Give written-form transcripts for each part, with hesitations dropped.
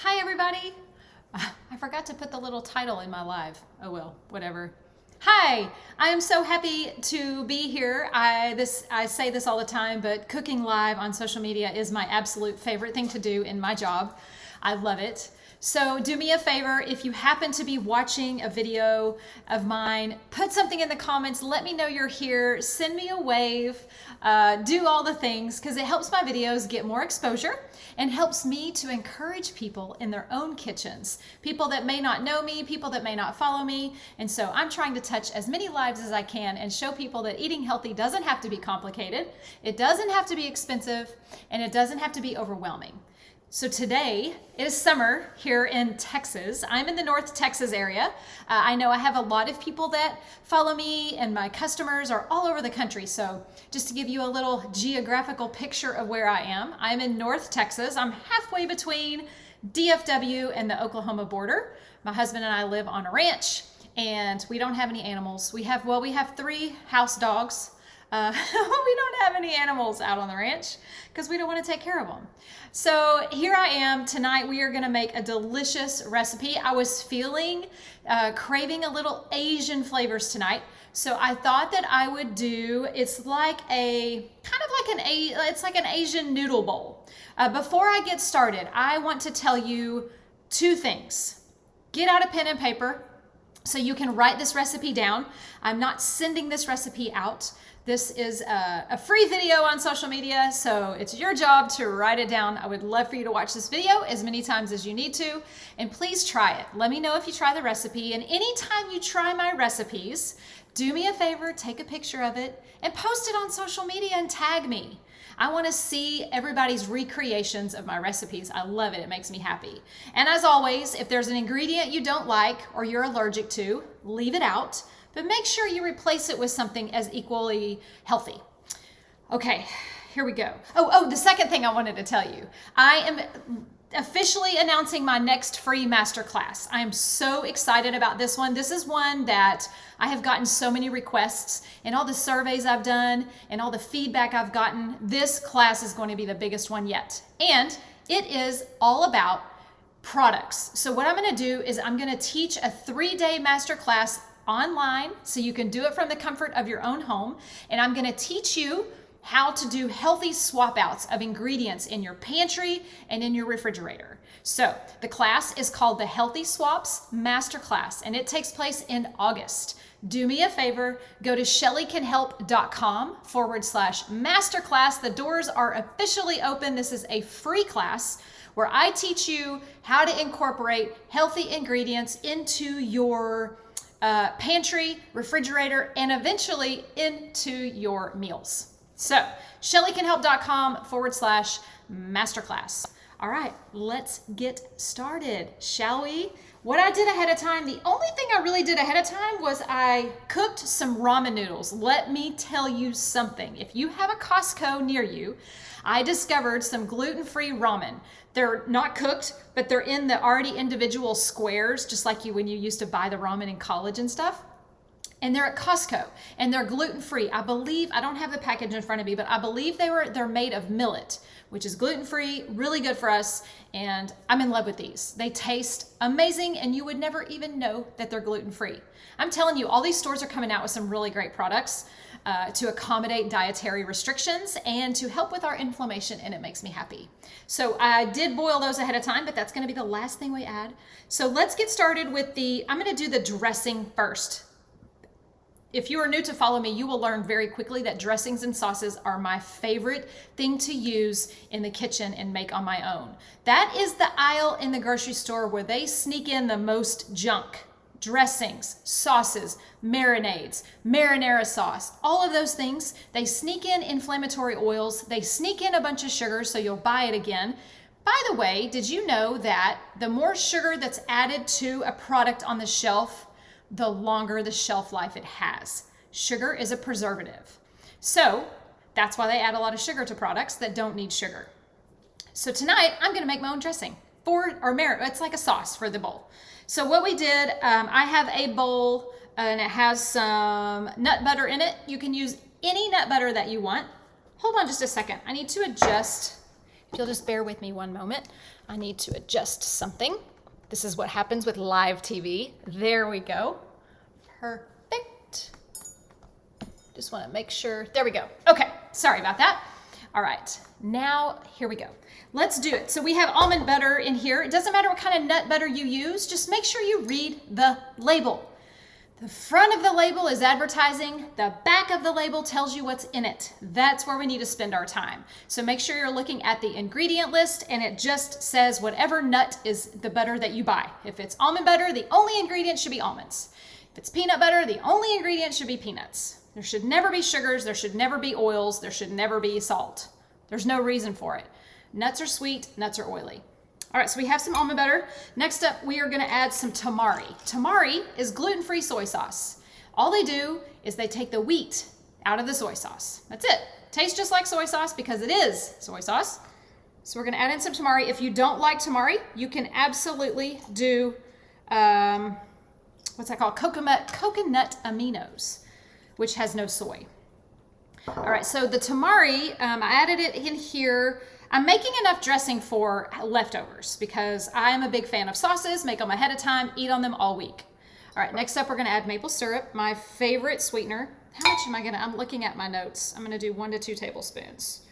Hi everybody! I forgot to put the little title in my live. Oh well, whatever. Hi! I am so happy to be here. I say this all the time, but cooking live on social media is my absolute favorite thing to do in my job. I love it. So do me a favor, if you happen to be watching a video of mine, put something in the comments, let me know you're here, send me a wave, do all the things, because it helps my videos get more exposure and helps me to encourage people in their own kitchens. People that may not know me, people that may not follow me. And so I'm trying to touch as many lives as I can and show people that eating healthy doesn't have to be complicated, it doesn't have to be expensive, and it doesn't have to be overwhelming. So today is summer here in Texas. I'm in the North Texas area. I know I have a lot of people that follow me and my customers are all over the country. So just to give you a little geographical picture of where I am, I'm in North Texas. I'm halfway between DFW and the Oklahoma border. My husband and I live on a ranch and we don't have any animals. We have 3 house dogs. We don't have any animals out on the ranch because we don't want to take care of them. So here I am tonight. We are going to make a delicious recipe. I was craving a little Asian flavors tonight. So I thought that I would do, it's like an Asian noodle bowl. Before I get started, I want to tell you 2 things. Get out a pen and paper so you can write this recipe down. I'm not sending this recipe out. This is a free video on social media, so it's your job to write it down. I would love for you to watch this video as many times as you need to, and please try it. Let me know if you try the recipe, and anytime you try my recipes, do me a favor, take a picture of it, and post it on social media and tag me. I want to see everybody's recreations of my recipes. I love it. It makes me happy. And as always, if there's an ingredient you don't like or you're allergic to, leave it out. But make sure you replace it with something as equally healthy. Okay, here we go. Oh, the second thing I wanted to tell you. I am officially announcing my next free masterclass. I am so excited about this one. This is one that I have gotten so many requests and all the surveys I've done and all the feedback I've gotten. This class is going to be the biggest one yet. And it is all about products. So what I'm going to do is I'm going to teach a 3-day masterclass online so you can do it from the comfort of your own home. And I'm going to teach you how to do healthy swap outs of ingredients in your pantry and in your refrigerator. So the class is called the Healthy Swaps Masterclass and it takes place in August. Do me a favor, go to shellycanhelp.com/masterclass. The doors are officially open. This is a free class where I teach you how to incorporate healthy ingredients into your pantry, refrigerator, and eventually into your meals. So shellycanhelp.com/masterclass. All right, let's get started, shall we? What I did ahead of time, the only thing I really did ahead of time was I cooked some ramen noodles. Let me tell you something. If you have a Costco near you, I discovered some gluten-free ramen. They're not cooked, but they're in the already individual squares, just like when you used to buy the ramen in college and stuff. And they're at Costco, and they're gluten-free. I believe, I don't have the package in front of me, but I believe they're made of millet, which is gluten-free, really good for us, and I'm in love with these. They taste amazing, and you would never even know that they're gluten-free. I'm telling you, all these stores are coming out with some really great products to accommodate dietary restrictions and to help with our inflammation, and it makes me happy. So I did boil those ahead of time, but that's gonna be the last thing we add. So let's get started with I'm gonna do the dressing first. If you are new to follow me, you will learn very quickly that dressings and sauces are my favorite thing to use in the kitchen and make on my own. That is the aisle in the grocery store where they sneak in the most junk. Dressings, sauces, marinades, marinara sauce, all of those things. They sneak in inflammatory oils. They sneak in a bunch of sugar, so you'll buy it again. By the way, did you know that the more sugar that's added to a product on the shelf, the longer the shelf life it has? Sugar is a preservative. So that's why they add a lot of sugar to products that don't need sugar. So tonight I'm gonna make my own dressing it's like a sauce for the bowl. So what we did, I have a bowl and it has some nut butter in it. You can use any nut butter that you want. Hold on just a second. I need to adjust If you'll just bear with me one moment, I need to adjust something. This is what happens with live TV. There we go. Perfect. Just want to make sure. There we go. Okay, sorry about that. All right, now here we go. Let's do it. So we have almond butter in here. It doesn't matter what kind of nut butter you use, just make sure you read the label. The front of the label is advertising. The back of the label tells you what's in it. That's where we need to spend our time. So make sure you're looking at the ingredient list and it just says whatever nut is the butter that you buy. If it's almond butter, the only ingredient should be almonds. If it's peanut butter, the only ingredient should be peanuts. There should never be sugars. There should never be oils. There should never be salt. There's no reason for it. Nuts are sweet, nuts are oily. All right, so we have some almond butter. Next up, we are gonna add some tamari. Tamari is gluten-free soy sauce. All they do is they take the wheat out of the soy sauce. That's it. Tastes just like soy sauce because it is soy sauce. So we're gonna add in some tamari. If you don't like tamari, you can absolutely do, what's that called? Coconut aminos, which has no soy. All right, so the tamari, I added it in here. I'm making enough dressing for leftovers because I'm a big fan of sauces, make them ahead of time, eat on them all week. All right, next up we're gonna add maple syrup, my favorite sweetener. How much am I gonna, I'm looking at my notes. I'm gonna do 1 to 2 tablespoons.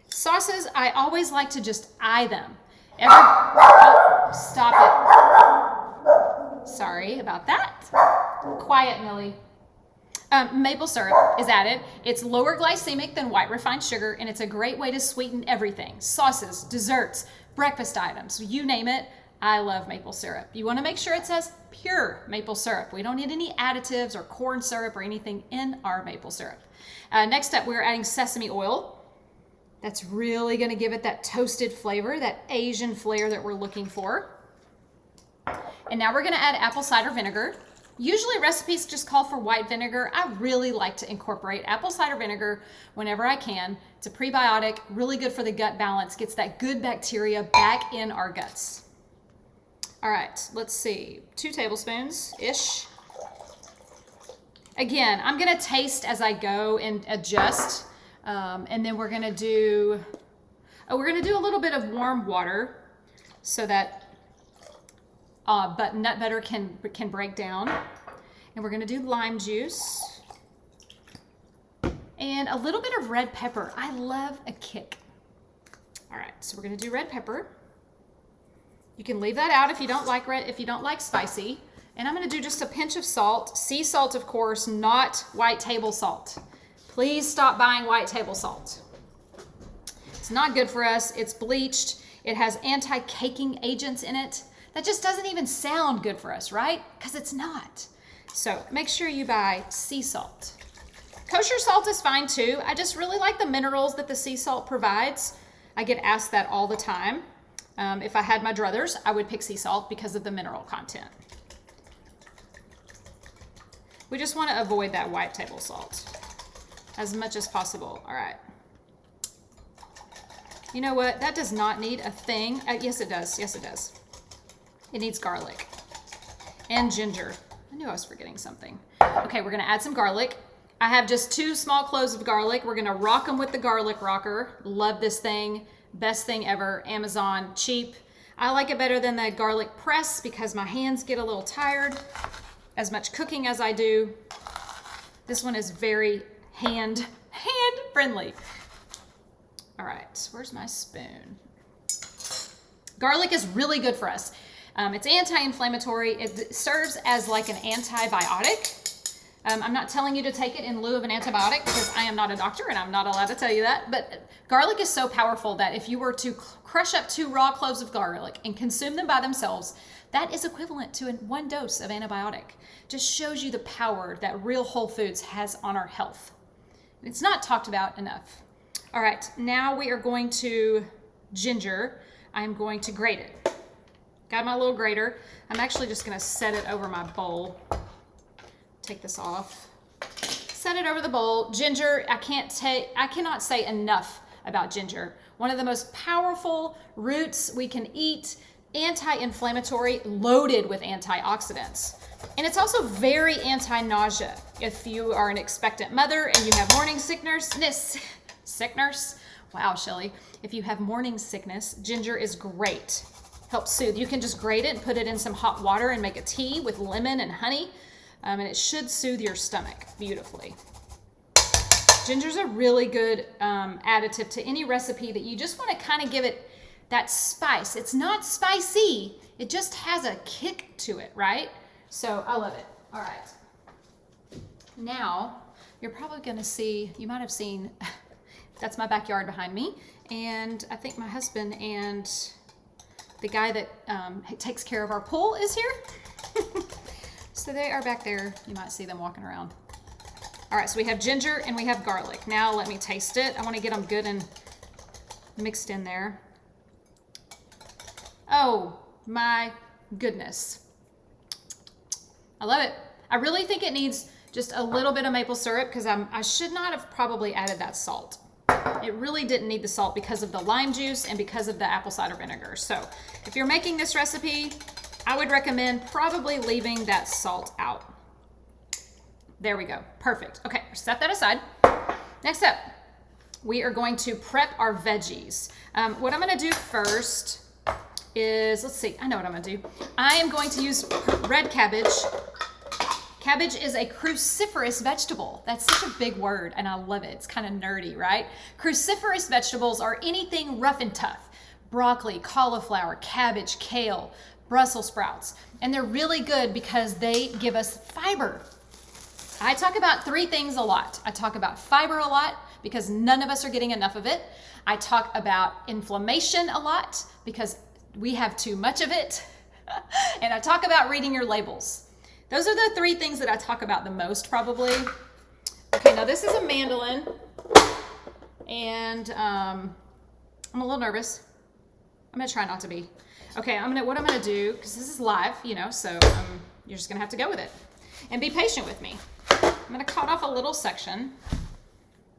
Sauces, I always like to just eye them. Oh, stop it. Sorry about that. Quiet, Millie. Maple syrup is added. It's lower glycemic than white refined sugar, and it's a great way to sweeten everything. Sauces, desserts, breakfast items, you name it. I love maple syrup. You want to make sure it says pure maple syrup. We don't need any additives or corn syrup or anything in our maple syrup. Next up, we're adding sesame oil. That's really going to give it that toasted flavor, that Asian flair that we're looking for. And now we're going to add apple cider vinegar. Usually recipes just call for white vinegar. I really like to incorporate apple cider vinegar whenever I can. It's a prebiotic, really good for the gut balance, gets that good bacteria back in our guts. All right, let's see, 2 tablespoons-ish. Again, I'm gonna taste as I go and adjust. And then we're gonna do a little bit of warm water so that but nut butter can break down. And we're gonna do lime juice and a little bit of red pepper. I love a kick. All right, so we're gonna do red pepper. You can leave that out if you don't like spicy. And I'm gonna do just a pinch of salt, sea salt, of course, not white table salt. Please stop buying white table salt. It's not good for us. It's bleached. It has anti-caking agents in it. That just doesn't even sound good for us, right? Because it's not. So make sure you buy sea salt. Kosher salt is fine too. I just really like the minerals that the sea salt provides. I get asked that all the time. If I had my druthers, I would pick sea salt because of the mineral content. We just want to avoid that white table salt as much as possible. All right. You know what? That does not need a thing. Yes, it does. Yes, it does. It needs garlic and ginger. I knew I was forgetting something. Okay, we're gonna add some garlic. I have just 2 small cloves of garlic. We're gonna rock them with the garlic rocker. Love this thing. Best thing ever. Amazon, cheap. I like it better than the garlic press because my hands get a little tired. As much cooking as I do. This one is very hand friendly. All right, where's my spoon? Garlic is really good for us. It's anti-inflammatory. It serves as like an antibiotic. I'm not telling you to take it in lieu of an antibiotic because I am not a doctor and I'm not allowed to tell you that. But garlic is so powerful that if you were to crush up 2 raw cloves of garlic and consume them by themselves, that is equivalent to 1 dose of antibiotic. Just shows you the power that real whole foods has on our health. It's not talked about enough. All right, now we are going to ginger. I'm going to grate it. Got my little grater. I'm actually just gonna set it over my bowl. Take this off. Set it over the bowl. Ginger, I cannot say enough about ginger. One of the most powerful roots we can eat, anti-inflammatory, loaded with antioxidants. And it's also very anti-nausea. If you are an expectant mother and you have morning sickness, Wow, Shelly, if you have morning sickness, ginger is great. Helps soothe. You can just grate it and put it in some hot water and make a tea with lemon and honey, and it should soothe your stomach beautifully. Ginger's a really good additive to any recipe that you just want to kind of give it that spice. It's not spicy, it just has a kick to it, right? So I love it. All right. Now, you're probably going to see, you might have seen, that's my backyard behind me, and I think my husband and the guy that takes care of our pool is here. So they are back there. You might see them walking around. All right, so we have ginger and we have garlic. Now let me taste it. I want to get them good and mixed in there. Oh my goodness. I love it. I really think it needs just a little bit of maple syrup because I should not have probably added that salt. It really didn't need the salt because of the lime juice and because of the apple cider vinegar. So if you're making this recipe, I would recommend probably leaving that salt out. There we go. Perfect. Okay, set that aside. Next up, we are going to prep our veggies. What I'm going to do first is, let's see, I know what I'm going to do. I am going to use red cabbage. Cabbage is a cruciferous vegetable. That's such a big word, and I love it. It's kind of nerdy, right? Cruciferous vegetables are anything rough and tough. Broccoli, cauliflower, cabbage, kale, Brussels sprouts. And they're really good because they give us fiber. I talk about three things a lot. I talk about fiber a lot because none of us are getting enough of it. I talk about inflammation a lot because we have too much of it. And I talk about reading your labels. Those are the three things that I talk about the most probably. Okay, now this is a mandolin and I'm a little nervous. I'm gonna try not to be. Okay, what I'm gonna do, because this is live, so you're just gonna have to go with it and be patient with me. I'm gonna cut off a little section.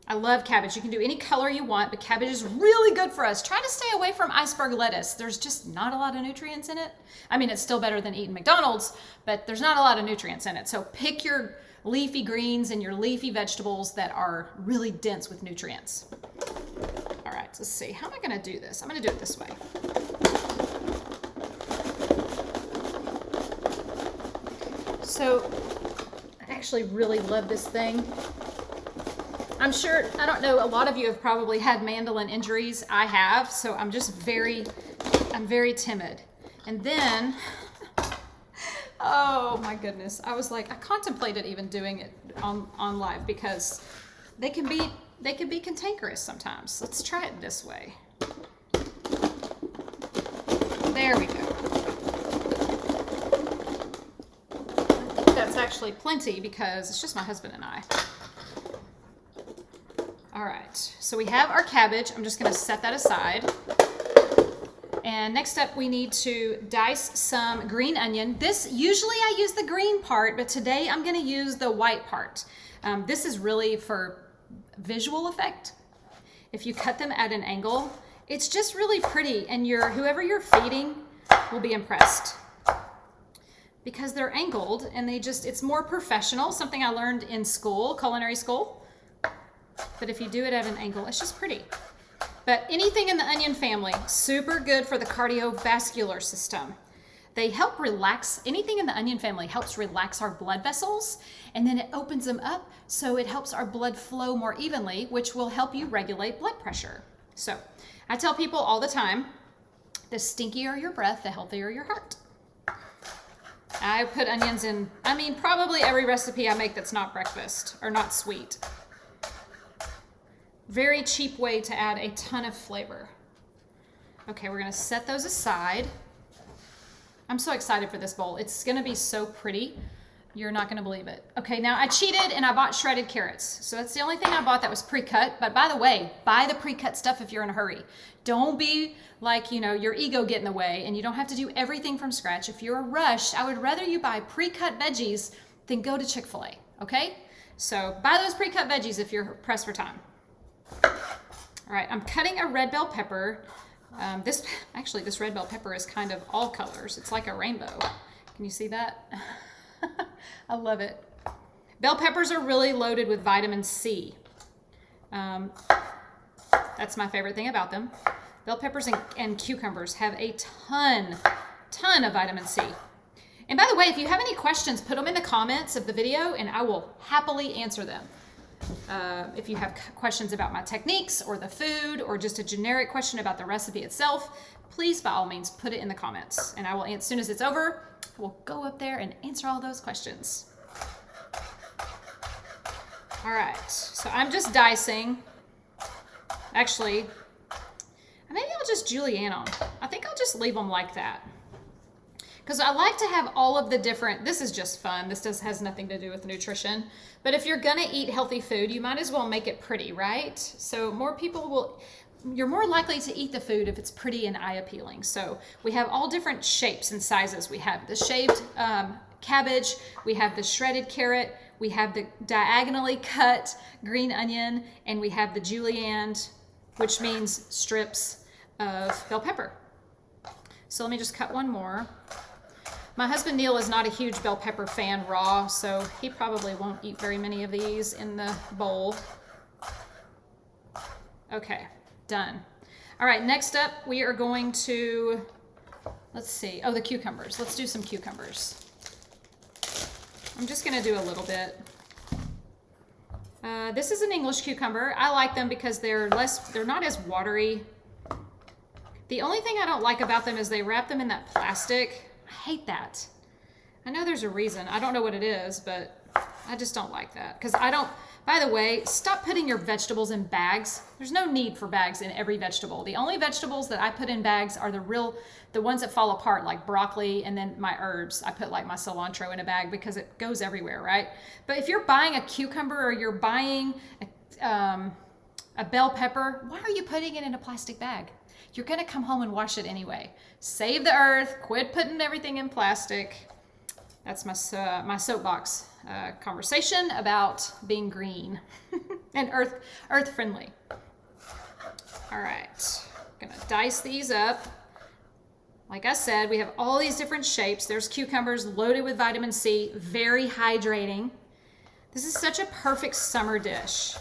I love cabbage. You can do any color you want, but cabbage is really good for us. Try to stay away from iceberg lettuce. There's just not a lot of nutrients in it. I mean, it's still better than eating McDonald's, but there's not a lot of nutrients in it. So pick your leafy greens and your leafy vegetables that are really dense with nutrients. All right, let's see. How am I gonna do this? I'm gonna do it this way. So I actually really love this thing. I'm sure, I don't know, a lot of you have probably had mandolin injuries. I have, so I'm very timid. And then, oh my goodness, I was like, I contemplated even doing it on live because they can be cantankerous sometimes. Let's try it this way. There we go. That's actually plenty because it's just my husband and I. All right, so we have our cabbage. I'm just gonna set that aside. And next up, we need to dice some green onion. Usually I use the green part, but today I'm gonna use the white part. This is really for visual effect. If you cut them at an angle, it's just really pretty, and whoever you're feeding will be impressed. Because they're angled, and it's more professional, something I learned in school, culinary school. But if you do it at an angle, it's just pretty. But anything in the onion family, super good for the cardiovascular system. They help relax, anything in the onion family helps relax our blood vessels, and then it opens them up so it helps our blood flow more evenly, which will help you regulate blood pressure. So I tell people all the time, the stinkier your breath, the healthier your heart. I put onions in, probably every recipe I make that's not breakfast or not sweet. Very cheap way to add a ton of flavor. Okay, we're gonna set those aside. I'm so excited for this bowl. It's gonna be so pretty. You're not gonna believe it. Okay, now I cheated and I bought shredded carrots. So that's the only thing I bought that was pre-cut. But by the way, buy the pre-cut stuff if you're in a hurry. Don't be like, your ego get in the way and you don't have to do everything from scratch. If you're rushed, I would rather you buy pre-cut veggies than go to Chick-fil-A, okay? So buy those pre-cut veggies if you're pressed for time. All right, I'm cutting a red bell pepper. This red bell pepper is kind of all colors. It's like a rainbow. Can you see that? I love it. Bell peppers are really loaded with vitamin C. That's That's my favorite thing about them. Bell peppers and cucumbers have a ton of vitamin C. And by the way, if you have any questions, put them in the comments of the video and I will happily answer them. If you have questions about my techniques or the food or just a generic question about the recipe itself, please by all means put it in the comments and I will, as soon as it's over, we'll go up there and answer all those questions. All right, so I'm just dicing. Actually, maybe I'll just julienne them. I think I'll just leave them like that. Because I like to have all of the different, this is just fun. This has nothing to do with nutrition. But if you're gonna eat healthy food, you might as well make it pretty, right? So more people will, you're more likely to eat the food if it's pretty and eye appealing. So we have all different shapes and sizes. We have the shaved cabbage, we have the shredded carrot, we have the diagonally cut green onion, and we have the julienne, which means strips of bell pepper. So let me just cut one more. My husband Neil is not a huge bell pepper fan raw, so he probably won't eat very many of these in the bowl. Okay, done. All right, next up we are going to, let's see, the cucumbers. Let's do some cucumbers. I'm just gonna do a little bit. This is an English cucumber. I like them because they're not as watery. The only thing I don't like about them is they wrap them in that plastic. I hate that. I know there's a reason. I don't know what it is, but I just don't like that. Because I don't, by the way, stop putting your vegetables in bags. There's no need for bags in every vegetable. The only vegetables that I put in bags are the ones that fall apart, like broccoli, and then my herbs. I put like my cilantro in a bag because it goes everywhere, right? But if you're buying a cucumber or you're buying a bell pepper, why are you putting it in a plastic bag? You're gonna come home and wash it anyway. Save the earth, quit putting everything in plastic. That's my soapbox conversation about being green and earth friendly. All right, gonna dice these up. Like I said, we have all these different shapes. There's cucumbers loaded with vitamin C, very hydrating. This is such a perfect summer dish.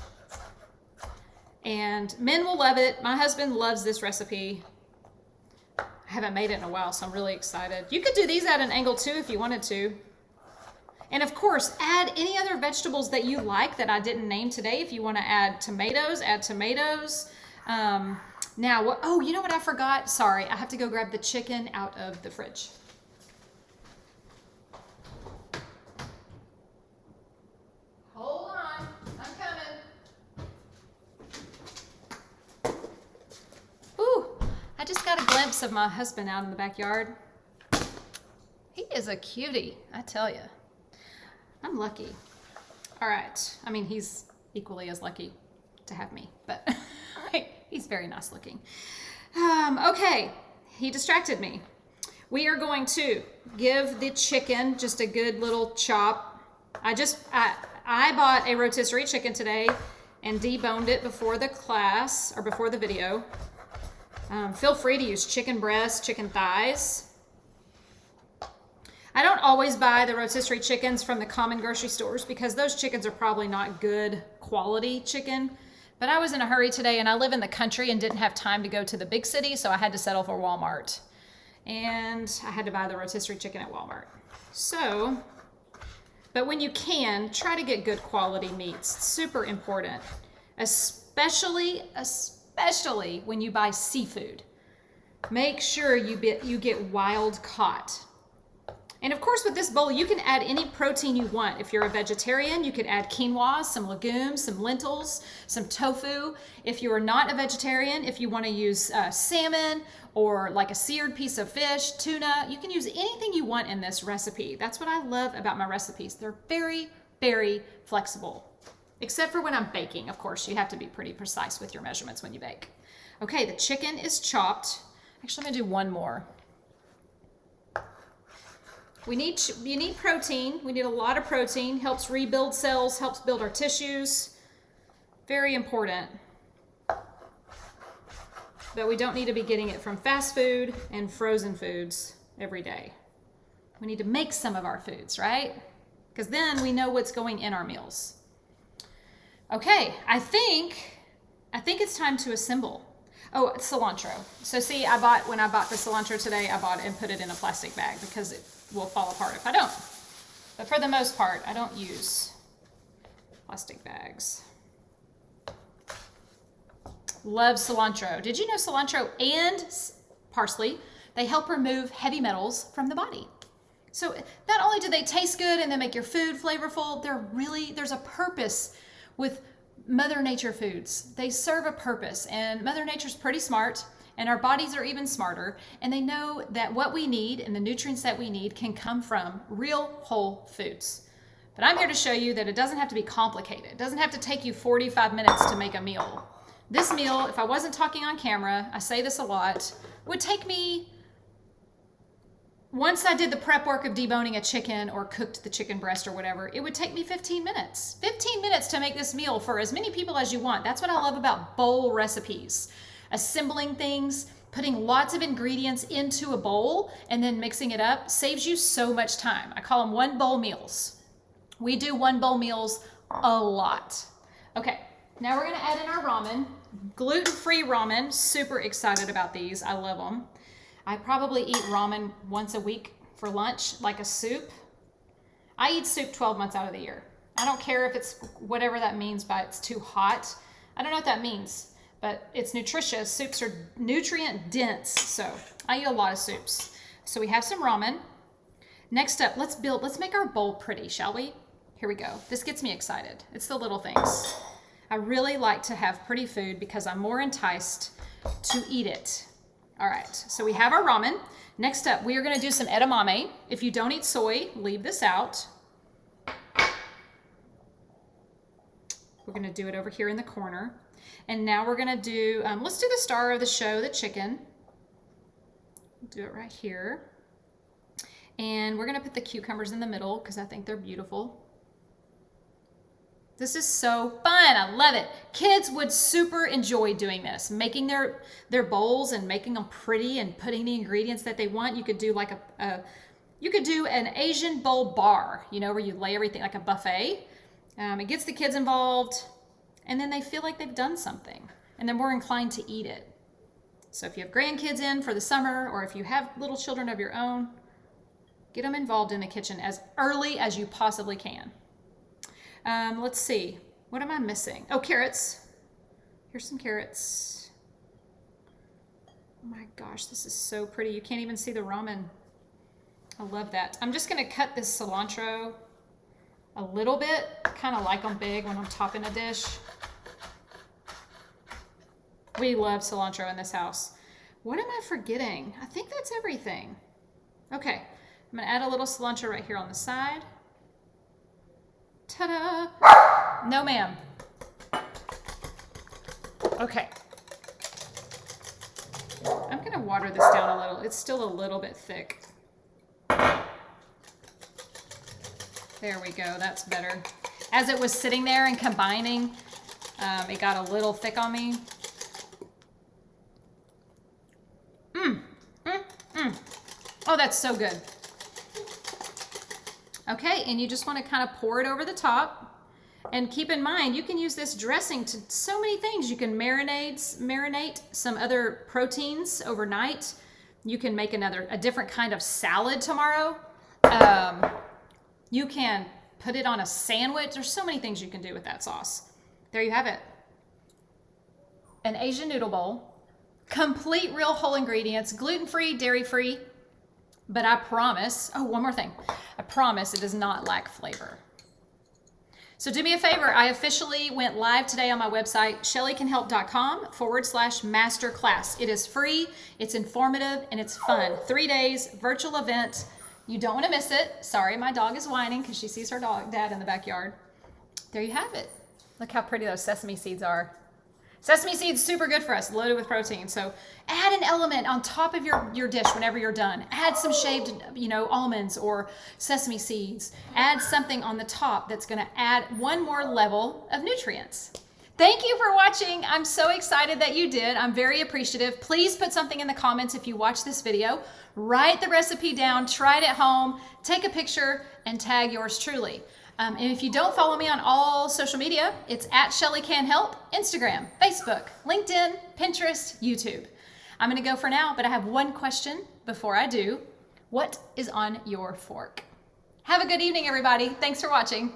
And men will love it. My husband loves this recipe. I haven't made it in a while, so I'm really excited. You could do these at an angle too if you wanted to. And of course, add any other vegetables that you like that I didn't name today. If you want to add tomatoes, add tomatoes. Now, you know what I forgot? Sorry, I have to go grab the chicken out of the fridge. Hold on, I'm coming. Ooh, I just got a glimpse of my husband out in the backyard. He is a cutie, I tell you. I'm lucky. All right, I mean, he's equally as lucky to have me, but he's very nice looking. Okay, he distracted me. We are going to give the chicken just a good little chop. I bought a rotisserie chicken today and deboned it before the class or before the video. Feel free to use chicken breasts, chicken thighs. I don't always buy the rotisserie chickens from the common grocery stores because those chickens are probably not good quality chicken. But I was in a hurry today and I live in the country and didn't have time to go to the big city, so I had to settle for Walmart. And I had to buy the rotisserie chicken at Walmart. So, but when you can, try to get good quality meats. It's super important, especially when you buy seafood. Make sure you get wild caught. And of course, with this bowl, you can add any protein you want. If you're a vegetarian, you could add quinoa, some legumes, some lentils, some tofu. If you are not a vegetarian, if you want to use salmon or like a seared piece of fish, tuna, you can use anything you want in this recipe. That's what I love about my recipes. They're very, very flexible. Except for when I'm baking, of course. You have to be pretty precise with your measurements when you bake. Okay, the chicken is chopped. Actually, I'm gonna do one more. You need protein. We need a lot of protein. Helps rebuild cells, helps build our tissues. Very important. But we don't need to be getting it from fast food and frozen foods every day. We need to make some of our foods, right? Because then we know what's going in our meals. Okay, I think I think it's time to assemble. Oh, cilantro. So see, when I bought the cilantro today, I bought it and put it in a plastic bag because it will fall apart if I don't. But for the most part, I don't use plastic bags. Love cilantro. Did you know cilantro and parsley, they help remove heavy metals from the body? So not only do they taste good and they make your food flavorful, there's a purpose with Mother Nature foods. They serve a purpose, and Mother Nature's pretty smart, and our bodies are even smarter, and they know that what we need and the nutrients that we need can come from real whole foods. But I'm here to show you that it doesn't have to be complicated. It doesn't have to take you 45 minutes to make a meal. This meal, if I wasn't talking on camera, I say this a lot, would take me, once I did the prep work of deboning a chicken or cooked the chicken breast or whatever, it would take me 15 minutes. 15 minutes to make this meal for as many people as you want. That's what I love about bowl recipes. Assembling things, putting lots of ingredients into a bowl and then mixing it up saves you so much time. I call them one bowl meals. We do one bowl meals a lot. Okay, now we're gonna add in our ramen. Gluten-free ramen, super excited about these. I love them. I probably eat ramen once a week for lunch, like a soup. I eat soup 12 months out of the year. I don't care if it's whatever that means by it's too hot. I don't know what that means, but it's nutritious. Soups are nutrient dense, so I eat a lot of soups. So we have some ramen. Next up, let's make our bowl pretty, shall we? Here we go. This gets me excited. It's the little things. I really like to have pretty food because I'm more enticed to eat it. All right, so we have our ramen. Next up, we are gonna do some edamame. If you don't eat soy, leave this out. We're gonna do it over here in the corner. And now we're gonna do, let's do the star of the show, the chicken. Do it right here. And we're gonna put the cucumbers in the middle because I think they're beautiful. This is so fun. I love it. Kids would super enjoy doing this, making their bowls and making them pretty and putting the ingredients that they want. You could do like you could do an Asian bowl bar, you know, where you lay everything like a buffet. It gets the kids involved, and then they feel like they've done something, and they're more inclined to eat it. So if you have grandkids in for the summer, or if you have little children of your own, get them involved in the kitchen as early as you possibly can. Let's see. What am I missing? Oh, carrots. Here's some carrots. Oh my gosh, this is so pretty. You can't even see the ramen. I love that. I'm just going to cut this cilantro a little bit. Kind of like them big when I'm topping a dish. We love cilantro in this house. What am I forgetting? I think that's everything. Okay, I'm going to add a little cilantro right here on the side. Ta-da! No, ma'am. Okay. I'm going to water this down a little. It's still a little bit thick. There we go. That's better. As it was sitting there and combining, it got a little thick on me. Oh, that's so good. Okay, and you just want to kind of pour it over the top. And keep in mind, you can use this dressing to so many things. You can marinate some other proteins overnight. You can make a different kind of salad tomorrow. You can put it on a sandwich. There's so many things you can do with that sauce. There you have it. An Asian noodle bowl. Complete real whole ingredients, gluten-free, dairy-free. But I promise, oh, one more thing. I promise it does not lack flavor. So do me a favor. I officially went live today on my website, shellycanhelp.com/masterclass. It is free, it's informative, and it's fun. 3 days, virtual event. You don't want to miss it. Sorry, my dog is whining because she sees her dad in the backyard. There you have it. Look how pretty those sesame seeds are. Sesame seeds, super good for us, loaded with protein. So add an element on top of your dish whenever you're done. Add some shaved, almonds or sesame seeds. Add something on the top that's gonna add one more level of nutrients. Thank you for watching. I'm so excited that you did. I'm very appreciative. Please put something in the comments if you watch this video. Write the recipe down, try it at home, take a picture, and tag yours truly. And if you don't follow me on all social media, it's at Shelly Can Help, Instagram, Facebook, LinkedIn, Pinterest, YouTube. I'm gonna go for now, but I have one question before I do. What is on your fork? Have a good evening, everybody. Thanks for watching.